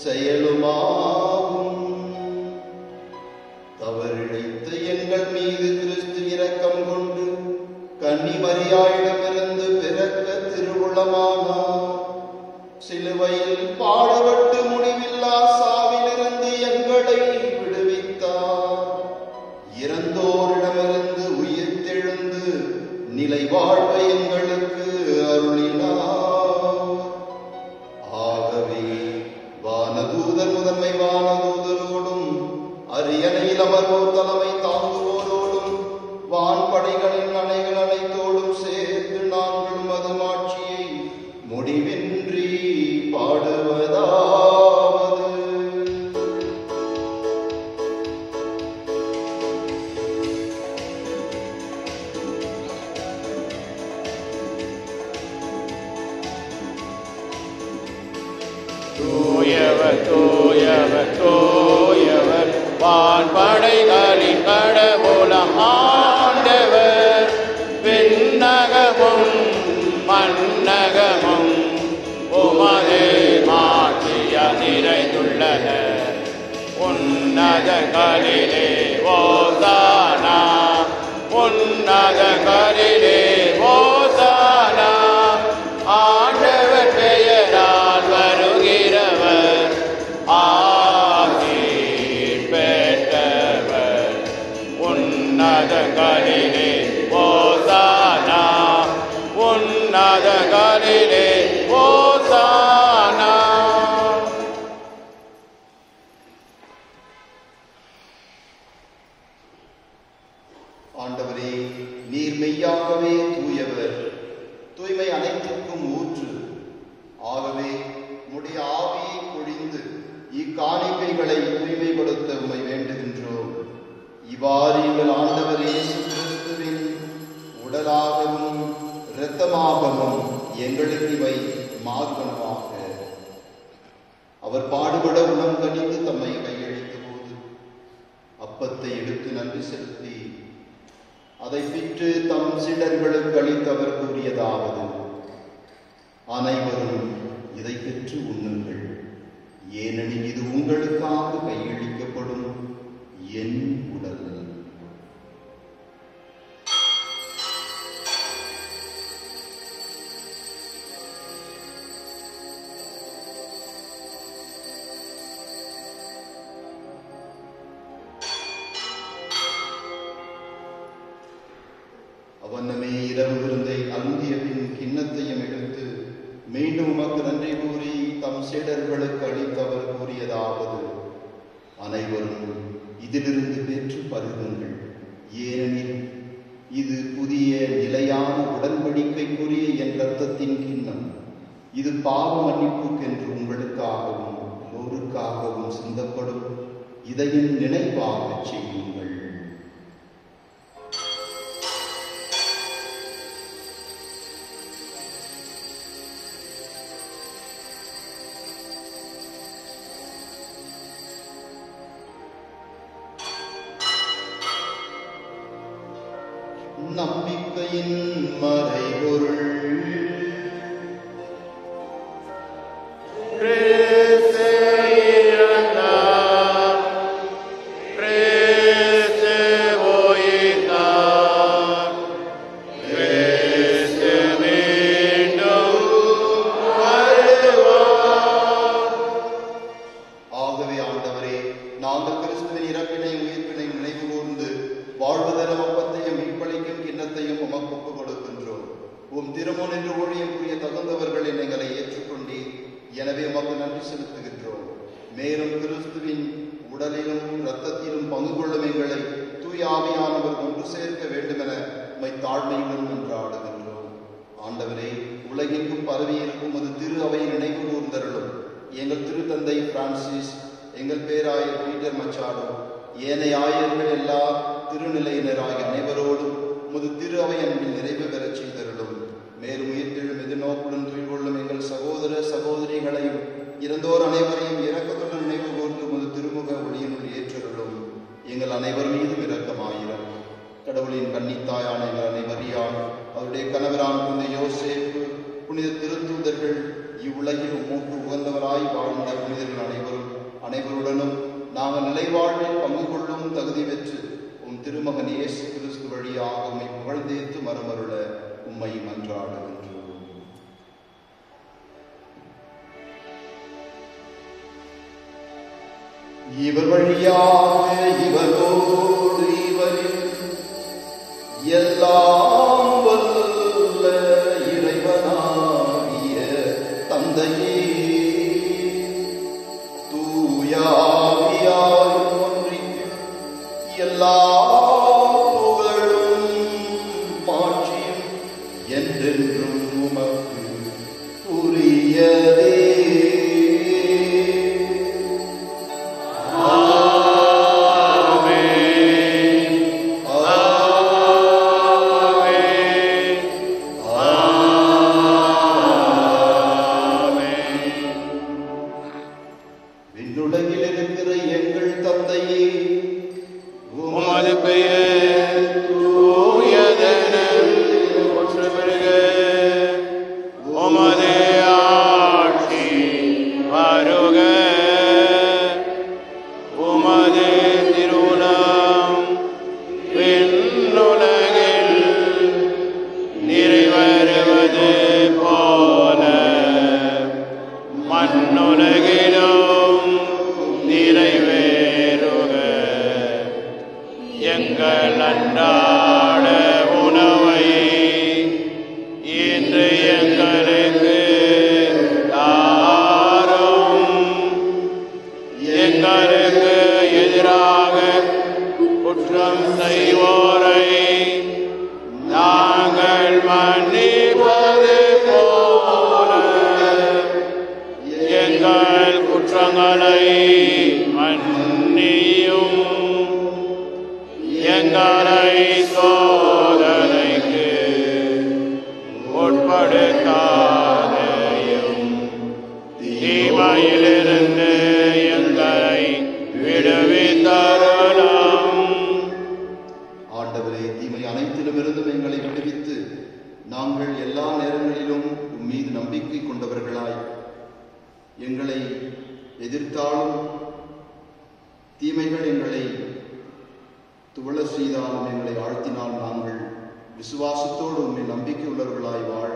செயலுமாகும். தவறிழைத்த எங்கள் மீது கிறிஸ்து இரக்கம் கொண்டு கன்னி மரியாயிடமிருந்து பிறக்க திருவுளமானார். சிலுவையில் பாடுபட்டு முடிவில்லா சாவிலிருந்து எங்களை விடுவித்தார். இறந்தோரிடமிருந்து உயிர்த்தெழுந்து நிலை வாழ்வை எங்களுக்கு அருளினார். ஆகவே வானதூதர் முதன்மை வானதூதரோடும் அரியணையில் அமர்வோர் தலைமை தாங்குவோரோடும் வான்படைகளின் அணைகள் அனைத்தோடும் சேர்ந்து நாங்கள் மது மாட்சியை முடிவின்றி பாடுவதாவது. தூயவர் தூயவர் தூயவர் வான்படைகளின் கடவுளம் ஆண்டவர். விண்ணகமும் மண்ணகமும் உமது மாட்சியால் நிறைந்துள்ளன. உன்னதங்களிலே ஓசானா, உன்னதங்களிலே ஓசானா. ஆண்டவர் பெயரால் வருகிறவர் ஆசி பெற்றவர். உன்னதங்களிலே ஓசானா, உன்னதங்களிலே ஓசானா. ஆண்டவரே, நீர் மெய்யாகவே தூயவர், தூய்மை அனைத்திற்கும் ஊற்று. ஆகவே உம்முடைய ஆவியை பொழிந்து இக்காணிக்கைகளை தூய்மைப்படுத்த உம்மை வேண்டுகின்றோம். இவ்வாறு எங்கள் ஆண்டவர் இயேசு கிறிஸ்துவின் உடலாகவும் இரத்தமாகவும் எங்களுக்கு இவை மார்பனவாக. அவர் பாடுபட உளம் கனிந்து தம்மை கையளித்த போது அப்பத்தை எடுத்து நன்றி செலுத்தி அதை பிற்று தம் சீடர்களுக்கு அளித்தவர் கூறியதாவது: அனைவரும் இதை பெற்று உண்ணுங்கள், ஏனெனில் இது உங்களுக்காக கையளிக்கப்படும் என் உடல். அவனமே இரவு விருந்தை அருந்திய பின் கிண்ணத்தையும் எடுத்து மீண்டும் உமக்கு நன்றி கூறி தம் சீடர்களுக்கு அளித்தவர் கூறியதாவது: அனைவரும் இதிலிருந்து பெற்று பருகுங்கள், ஏனெனில் இது புதிய நிலையான உடன்படிக்கைக்குரிய என் இரத்தத்தின் கிண்ணம். இது பாவ மன்னிப்புக்கென்று உங்களுக்காகவும் எல்லோருக்காகவும் சிந்தப்படும். இதையும் நினைவாகச் செய்யுங்கள். நம்பிக்கையின் மறைபொருள். ஆகவே ஆண்டவரே, நாங்கள் கிறிஸ்துவின் இறப்பினையும் உயிர்ப்பினையும் நினைவு கூர்ந்து வாழ்வுதரும் அப்பத்தையும் மீட்பளிக்கும் கிண்ணத்தையும் உமக்கு ஒப்புக் கொடுக்கின்றோம். உம் திருமுன் என்று ஊழியம் புரிய தகுந்தவர்களை எங்களை ஏற்றுக்கொண்டீர். எனவே உமக்கு நன்றி செலுத்துகின்றோம். மேலும் கிறிஸ்துவின் உடலிலும் இரத்தத்திலும் பங்கு கொள்ளும் எங்களை தூய ஆவியானவர் ஒன்று சேர்க்க வேண்டுமென உம்மை தாழ்மையுடன் மன்றாடுகின்றோம். ஆண்டவரே, உலகெங்கும் பரவியிருக்கும் அது திரு அவையை நினைவு கூர்ந்தருளும். எங்கள் திருத்தந்தை பிரான்சிஸ், எங்கள் பேராயர் பீட்டர் மச்சாடோ, ஏனைய ஆயர்கள் எல்லா திருநிலையினராகிய அனைவரோடும் உமது திரு அவை அன்பில் நிறைவு பெறச் செய்தருளும். மேலும் உயிர்த்தெழும் எதிர்நோக்குடன் துயில் கொள்ளும் எங்கள் சகோதர சகோதரிகளையும் இறந்தோர் அனைவரையும் இரக்கத்துடன் நினைவு கூர்ந்து உமது திருமுக ஒளியினுள் ஏற்றருளும். எங்கள் அனைவர் மீதும் இரக்கமாயிரம். கடவுளின் கன்னித்தாயான எங்கள் அனைவரியால் அவருடைய கணவரான புனித யோசேப்பு, புனித திருத்தூதர்கள், இவ்வுலகில் உமக்கு உகந்தவராய் வாழ்ந்த புனிதர்கள் அனைவருடனும் நாங்கள் நிலைவாழ்வில் பங்கு கொள்ளும் தகுதி பெற்று உம் திருமகன் இயேசு கிறிஸ்து வழியாக உம்மை புகழ்ந்தேத்து மரமருள உம்மை மன்றாடுகின்றோம். இவர் வழியாக இவரோடு இவரில் எல்லாம் வல்ல இறைவனாகிய தந்தையே, தூயாவியாய் ஒன்றிக்கு எல்லா புகழும் மாட்சியும் என்றென்றும் உமக்கு உரியதே. விண்ணுலகில் இருக்கிற எங்கள் தந்தையே, உமது பெயர் தூயதென போற்ற பெறுக. உமது ஆட்சி வருக. உமது திருவுளம் விண்ணுலகில் நிறைவேறுவது போல மண்ணுலகிலும் நிறைவேறுக. எங்கள் அன்றாட உணவை இன்று எங்களுக்கு தாரும். எங்களுக்கு எதிராக குற்றம் செய்வோரை நாங்கள் மன்னிப்பது போல எங்கள் குற்றங்களை மன்னியும். எங்களை சோதனைக்கு உட்படுத்தாதையும் தீமையிலிருந்து எங்களை விடுவித்தருளும். ஆண்டவரே, தீமை அனைத்திலுமிருந்தும் எங்களை விடுவித்து நாங்கள் எல்லா நேரங்களிலும் உம் மீது நம்பிக்கை கொண்டவர்களாய் எங்களை எதிர்த்தாலும் தீமைகள் எங்களை துவள செய்தாலும் எங்களை ஆழ்த்தினால் நாங்கள் விசுவாசத்தோடு உண்மை நம்பிக்கை உள்ளவர்களாய் வாழ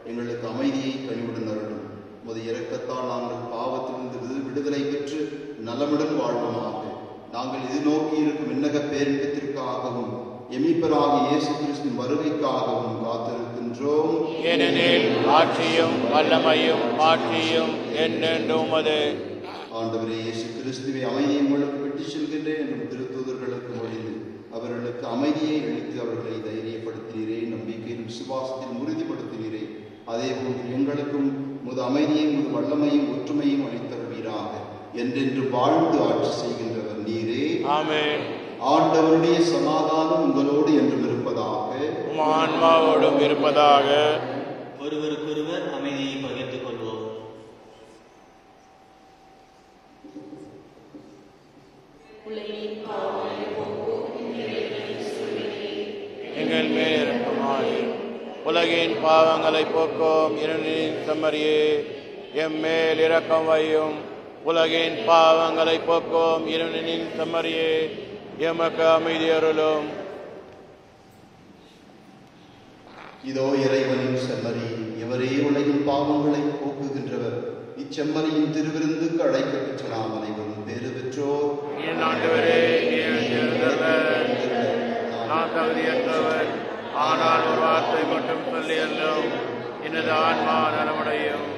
எங்களுக்கு அமைதியை கனிவுடன் அருளும். உமது இரக்கத்தால் நாங்கள் பாவத்திலிருந்து விடுதலை பெற்று நலமுடன் வாழ்வோமாக. நாங்கள் எதிர்நோக்கி இருக்கும் விண்ணக பேரின்பத்திற்காகவும் எமிப்பராகிய இயேசு கிறிஸ்துவின் வருகைக்காகவும் காத்திருக்கின்றோம். ஏனெனில் ஆட்சியும் வல்லமையும் மாட்சியும் என்னென்றும் உமது. ஆண்டவரே இயேசு கிறிஸ்துவை அமைதியை உங்களுக்கு விட்டுச் செல்கின்றேன் என்றும் திருத்தூதர்களுக்கு மொழிந்து அவர்களுக்கு அமைதியை அளித்து அவர்களை தைரியப்படுத்தினீரே, நம்பிக்கையில் விசுவாசத்தில் உறுதிப்படுத்தினீரே. அதே போன்று எங்களுக்கும் முது அமைதியும் முது வல்லமையும் ஒற்றுமையும் அளித்தருவீராக. என்றென்று வாழ்ந்து ஆட்சி செய்கின்றவர் நீரே. ஆமென். ஆண்டவருடைய சமாதானம் உங்களோடு என்றும் இருப்பதாக. உம் ஆன்மாவோடும் இருப்பதாக. ஒருவருக்கொருவர் அமைதியை பகிர்ந்து கொள்வோம். எங்கள் மேல் இரக்கமாயிரும். உலகின் பாவங்களை போக்கும் இருளின் செம்மறியே, எம்மேல் இரக்கம் வையும். உலகின் பாவங்களை போக்கும் இருளின் செம்மறியே, எமக்கு அமைதி அருளும். இதோ இறைவனின் செம்மறி, இவரே உலகின் பாவங்களை போக்குகின்றவர். இச்செம்மறியின் திருவிருந்துக்கு அழைக்கப்பெற்ற நாம் அனைவரும் பேறு பெற்றோர். என் ஆண்டவரே, நான் தகுதியற்றவர், ஆனால் ஒரு வார்த்தை மட்டும் சொல்லி அல்லும் எனது ஆன்மா நலமடையும்.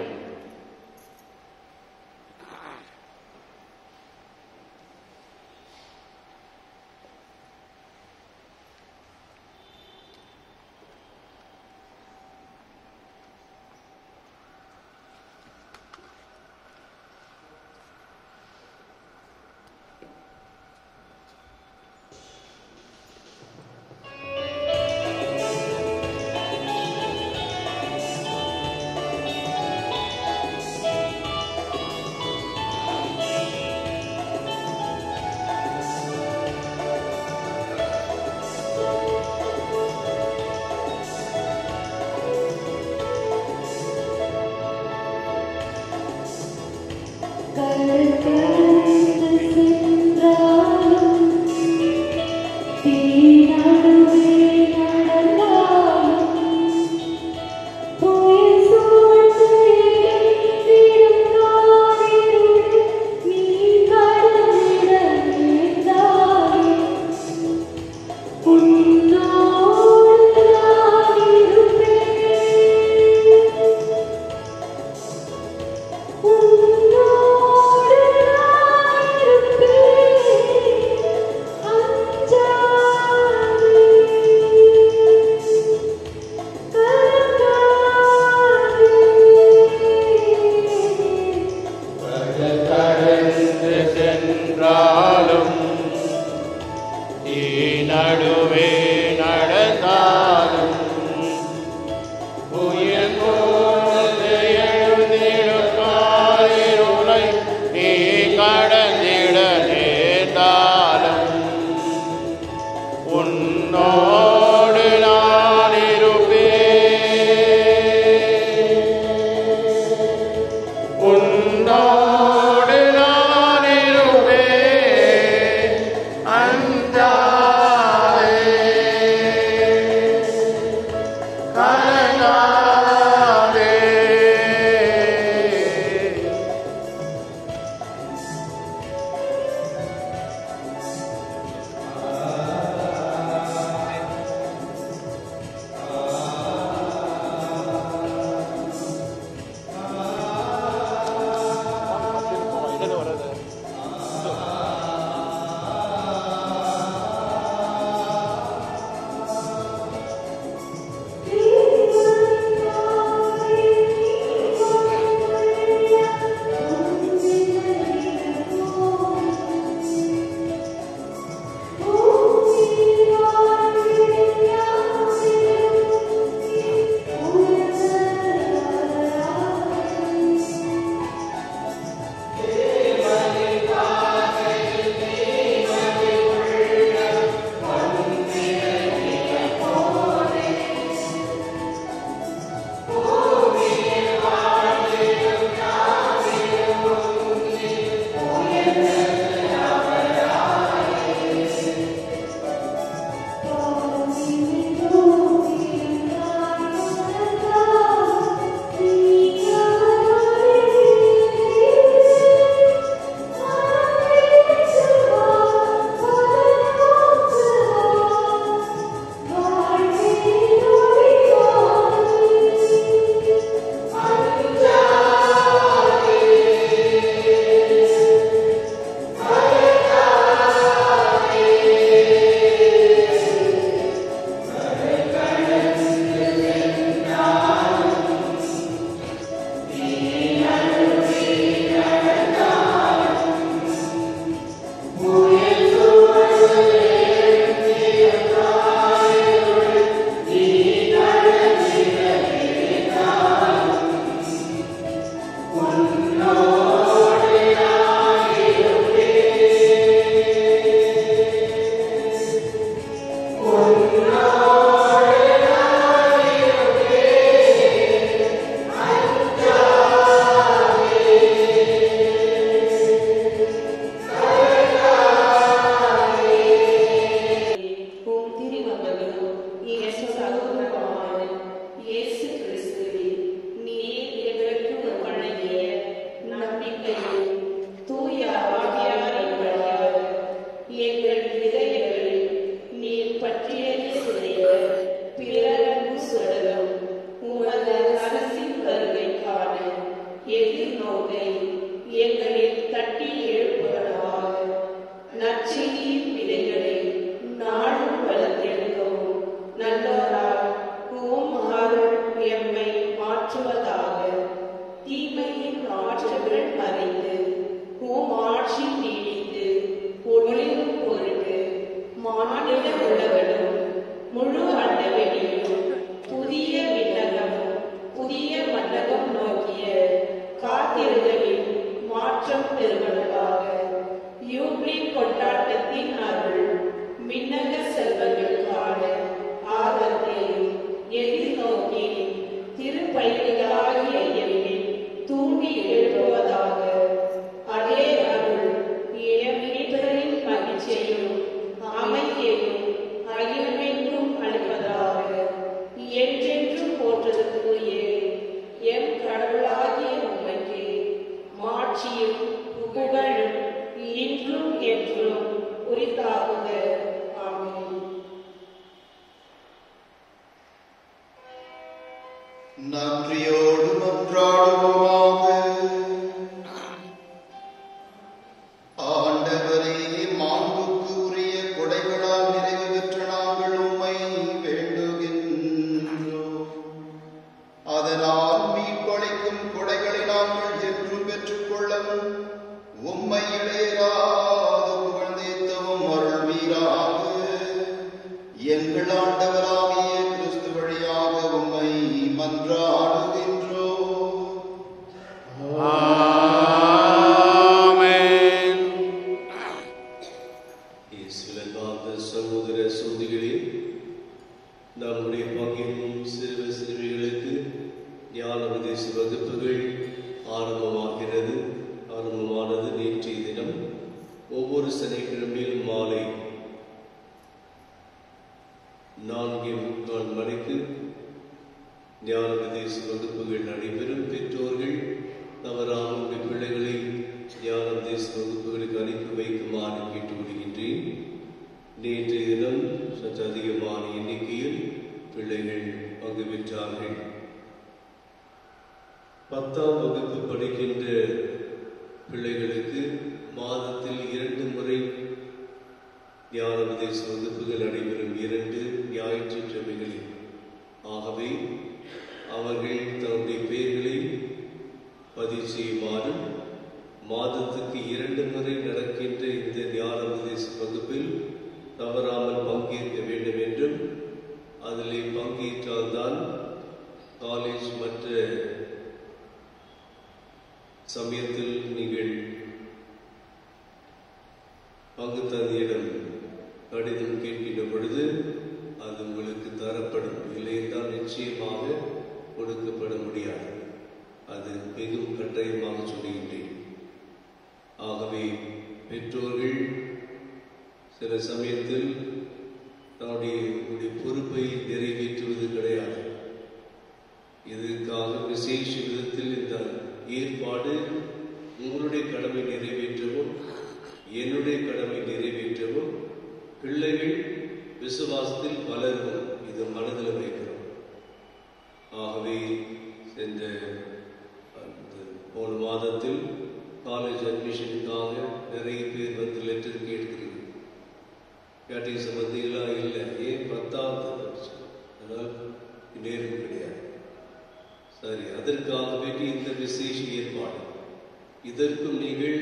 நன்றியோடு மன்றாடுவோமாக. ஆண்டவரே, மாண்புக்கு உரிய கொடைகளால் நிறைவு பெற்ற நாங்கள் உம்மை வேண்டுகின்றோம். அதனால் மீட்பளிக்கும் கொடைகளை நாங்கள் என்றும் பெற்றுக்கொள்ளவும் உம்மை இடையராது புகழ்ந்தேத்தவும் அருள்வீராக. எங்கள் ஆண்டவராகிய கிறிஸ்து வழியாக உம்மை மன்றாடுகின்றோம். ஆமென். இயேசுவின் சகோதர சகோதரிகளே, நம்முடைய பங்கிலும் சிறுவ சிறுமிகளுக்கு ஞான உபதேச வகுப்புகள் ஆரம்பமானது நேற்றைய தினம். ஒவ்வொரு சனிக்கிழமையிலும் மாலை 4:45 மணிக்கு ஞான உபதேச வகுப்புகள் நடைபெறும். பெற்றோர்கள் தவறாமல் பிள்ளைகளை ஞான உபதேச வகுப்புகளுக்கு அனுப்பி வைக்குமாறு கேட்டுக்கொள்கின்றேன். நேற்றைய தினம் சற்று அதிகமான எண்ணிக்கையில் பிள்ளைகள் பங்கு பெற்றார்கள். 10ஆம் வகுப்பு படிக்கின்ற பிள்ளைகளுக்கு மாதத்தில் 2 முறை ஞான உபதேச வகுப்புகள் நடைபெறும், 2 ஞாயிற்றுக்கிழமைகளில். ஆகவே அவர்கள் தன்னுடைய பெயர்களை பதிவு செய்யுமாறும், மாதத்துக்கு 2 முறை நடக்கின்ற இந்த ஞான உபதேச வகுப்பில் தவறாமல் பங்கேற்க வேண்டும் என்றும், அதிலே பங்கேற்றால்தான் காலேஜ் மற்ற சமயத்தில் நீங்கள் பங்கு தந்தையிடம் கடிதம் கேட்கின்ற பொழுது அது உங்களுக்கு தரப்படும். இல்லை என்றால் நிச்சயமாக கொடுக்கப்பட முடியாது. அது மிகவும் கட்டாயமாக சொல்லுகின்றேன். ஆகவே பெற்றோர்கள் சில சமயத்தில் தன்னுடைய பொறுப்பை நிறைவேற்றுவது கிடையாது. இதற்காக விசேஷ விதத்தில் இந்த ஏற்பாடு உங்களுடைய கடமை நிறைவேற்றவும் என்னுடைய கடமை நிறைவேற்றவும் பிள்ளைகள் விசுவாசத்தில் வளரவும் இது மனதில் வைக்கிறோம். ஆகவே சென்ற போன மாதத்தில் காலேஜ் அட்மிஷனுக்காக நிறைய பேர் வந்து லெட்டர் கேட்கிறீங்க. கேட்டீங்க சம்பந்திகளா? இல்லை. ஏன் 10ஆவது படிச்சு அதனால் நேரம் கிடையாது. சரி, அதற்காக வேண்டி இந்த விசேஷ ஏற்பாடு. இதற்கும் நீங்கள்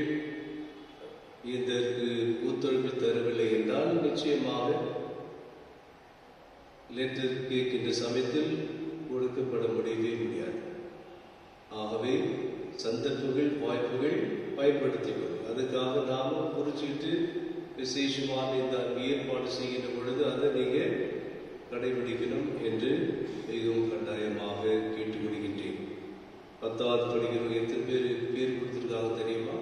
இதற்கு ஒத்துழைப்பு தரவில்லை என்றால் நிச்சயமாக லெட்டர் கேட்கின்ற சமயத்தில் கொடுக்கப்பட முடியவே முடியாது. ஆகவே சந்தர்ப்பங்கள் வாய்ப்புகள் பயன்படுத்திக்கொள். அதுக்காக நாமும் குறிச்சிட்டு விசேஷமான இந்த ஏற்பாடு செய்கின்ற பொழுது அதை நீங்கள் கடைபிடிக்கணும் என்று மிகவும் கட்டாயமாக கேட்டுக்கொள்கின்றேன். 10ஆவது படிக்கிறவங்க எத்தனை பேர் கொடுத்துருக்காங்க தெரியுமா?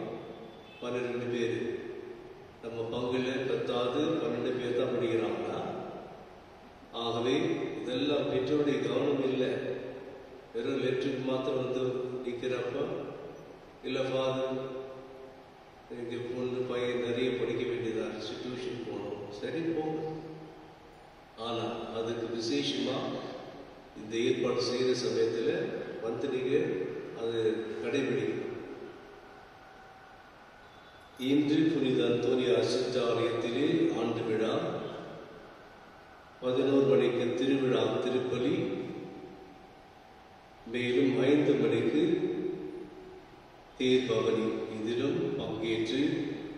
12 பேர். நம்ம பங்குல 10ஆவது 12 பேர் தான் படிக்கிறாங்களா? ஆகவே இதெல்லாம் பெற்றோருடைய கவனம் இல்லை. வெறும் லெட்டருக்கு மாத்திரம் வந்து நிற்கிறப்ப இல்லை ஃபாதர் எங்கள் பொண்ணு பையன் நிறைய படிக்க வேண்டியதாக இருந்துச்சு, டியூஷன் போகணும். சரி போங்க. ஆனால் அதுக்கு விசேஷமா இந்த ஏற்பாடு செய்கிற சமயத்தில் வந்து நீங்கள் அது கடைபிடிக்கணும். இன்று புனித அந்தோனியார் சிற்றாலயத்திலே ஆண்டு விழா. 11 மணிக்கு திருவிழா திருப்பலி. மேலும் 5 மணிக்கு தேர்பவனி. இதிலும் பங்கேற்று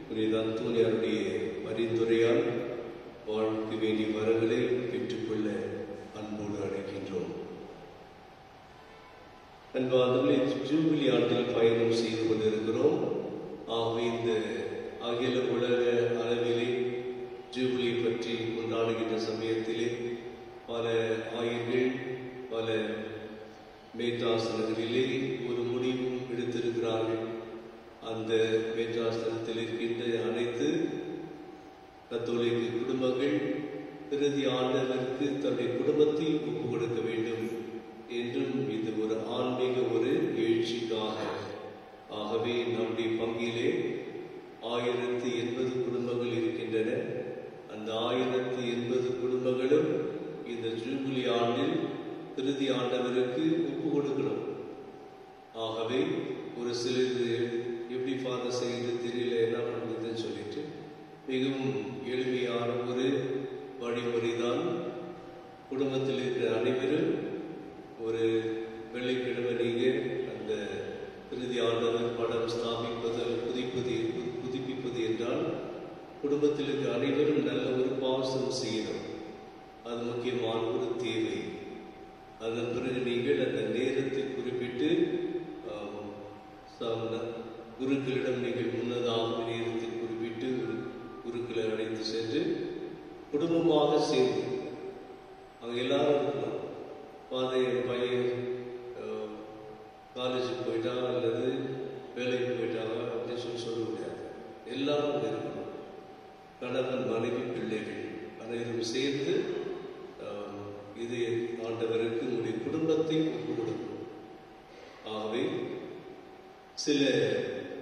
புனித அந்தோனியாருடைய பரிந்துரையால் வாழ்க்கை வேண்டிய வரங்களை பெற்றுக்கொள்ள அன்போடு அழைக்கின்றோம். அன்பார்ந்தவர்களே, ஜூபிலி ஆண்டில் பயணம் செய்து கொண்டிருக்கிறோம். ஆகவே இந்த அகில உலக அளவிலே ஜூபிலி பற்றி கொண்டாடுகின்ற சமயத்திலே பல ஆயர்கள் பல மேற்றாசனங்களிலே ஒரு முடிவும் எடுத்திருக்கிறார்கள். அந்த மேற்றாசனத்தில் இருக்கின்ற அனைத்து கத்தோலிக்க குடும்பங்கள் இறுதி ஆண்டவருக்கு தன்னுடைய குடும்பத்தை ஒப்புக் கொடுக்க வேண்டும் என்றும் இது ஒரு ஆன்மீக ஒரு எழுச்சிக்காக. ஆகவே நம்முடைய பங்கிலே 1080 குடும்பங்கள் இருக்கின்றன. அந்த 1080 குடும்பங்களும் இந்த ஜூபிலி ஆண்டில் இறுதி ஆண்டவருக்கு ஒப்பு கொடுக்கணும். ஆகவே ஒரு சிலருக்கு எப்படி ஃபாதர் செய்து தெரியல, என்ன பண்ணுறதுன்னு சொல்லிட்டு மிகவும் எளிமையான ஒரு வழிமுறைதான். குடும்பத்தில் இருக்கிற அனைவரும் ஒரு வெள்ளிக்கிழமை நீங்கள் அந்த திருதி ஆண்டவர் படம் ஸ்தாபிப்பது புதுப்பிப்பது என்றால் குடும்பத்தில் இருக்கிற அனைவரும் நல்ல ஒரு பாசம் செய்யணும். அது முக்கியமான ஒரு தேவை. அதன் பிறகு நீங்கள் அந்த நேரத்தை குறிப்பிட்டு குருக்களிடம் நீங்கள் முன்னதாக நேரத்தை குறிப்பிட்டு குருக்களை அழைத்து சென்று குடும்பமாக சேர்ந்து அவங்க எல்லாரும் இருக்கலாம். என் பையன் காலேஜுக்கு போயிட்டா அல்லது வேலைக்கு போயிட்டாங்க அப்படின்னு சொல்ல முடியாது. எல்லாரும் இருக்கணும். கணவன், மனைவி, பிள்ளைகள் அனைவரும் சேர்ந்து இது ஆண்டவருக்கு உங்களுடைய குடும்பத்தை கொடுக்கும். ஆகவே சில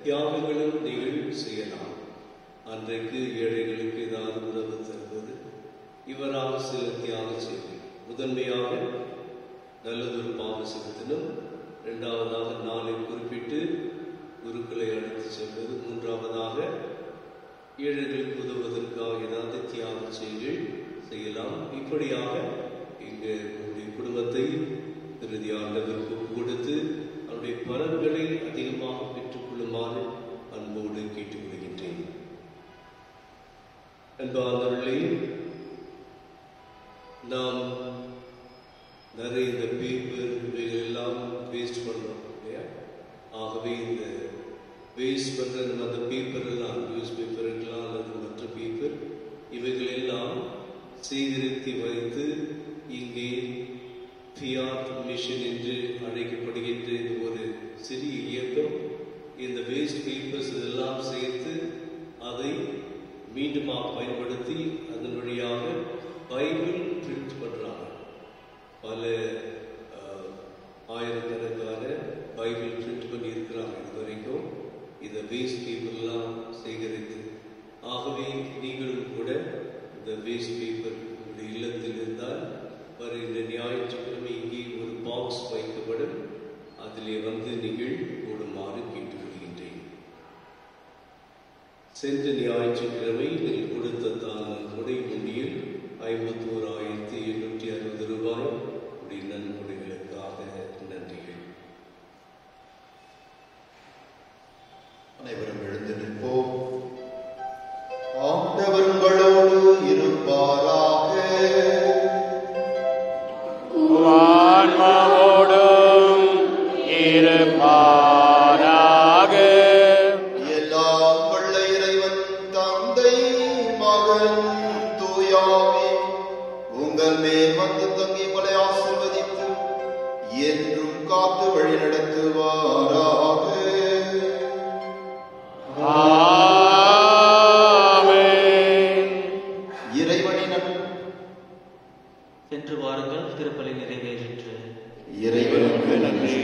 தியாகங்களும் நீங்கள் செய்யலாம். அன்றைக்கு ஏழைகளுக்கு ஏதாவது உணவு தருவது, இவராக சில தியாகம் செய்வது. முதன்மையாக நல்லதொரு பாவ செலுத்தினும், இரண்டாவதாக நாளை குறிப்பிட்டு குருக்களை அழைத்து செல்வது, மூன்றாவதாக ஏழைகளுக்கு உதவுவதற்காக ஏதாவது தியாகம் செய்யலாம். இப்படியாக இங்கு உங்களுடைய குடும்பத்தை திருதி ஆண்டவருக்கு கொடுத்து அவருடைய பலன்களை அதிகமாக பெற்றுக்கொள்ளுமாறு அன்போடு கேட்டுக்கொள்கின்றேன். அன்பானவர்களே, நாம் நிறைய இந்த பேப்பர் எல்லாம் வேஸ்ட் பண்ணுறோம் இல்லையா? ஆகவே இந்த வேஸ்ட் பண்ணுற அந்த பேப்பர் எல்லாம், நியூஸ் பேப்பர் இருக்கலாம் அல்லது மற்ற பேப்பர், இவைகளெல்லாம் சேகரித்து வைத்து இங்கே ஃபியாட் மிஷன் என்று அழைக்கப்படுகின்ற ஒரு சிறிய இயக்கம் இந்த வேஸ்ட் பேப்பர்ஸ் இதெல்லாம் சேர்த்து அதை மீண்டுமாக பயன்படுத்தி அதன் வழியாக பைபிள் பிரிண்ட் பண்ணுறாங்க. பல ஆயிரக்கணக்கான பைபிள் பிரிண்ட் பண்ணி இருக்கிறாங்க இது வரைக்கும், இந்த வேஸ்ட் பேப்பர்லாம் சேகரித்து. ஆகவே நீங்களும் கூட இந்த வேஸ்ட் பேப்பர் உங்களுடைய இல்லத்தில் இருந்தால் வருகின்ற ஞாயிற்றுக்கிழமை இங்கே ஒரு பாக்ஸ் வைக்கப்படும். அதிலே வந்து நீங்கள் போடுமாறு கேட்டுக்கொள்கின்றேன். சென்ற ஞாயிற்றுக்கிழமை நீங்கள் கொடுத்த கொடை முன்னியில் 51,860 ரூபாய் உடைய நன்கொடைகளுக்காக நன்றிகள். அனைவரும் எழுந்து நிற்போம். ஆண்டவர் உங்களோடு இருப்பாராக. ஆன்மாவோடும் இருப்பாராக. எல்லாம் வல்ல இறைவன் தந்தை, மகன், தூயாவி உங்கள் மேல் வந்து தங்கி உங்களை ஆசீர்வதித்து என்றும் காத்து வழி நடத்துவாராக. சென்று வாருங்கள், திருப்பலி நிறைவேறிற்று. இறைவனுக்கு நன்றி.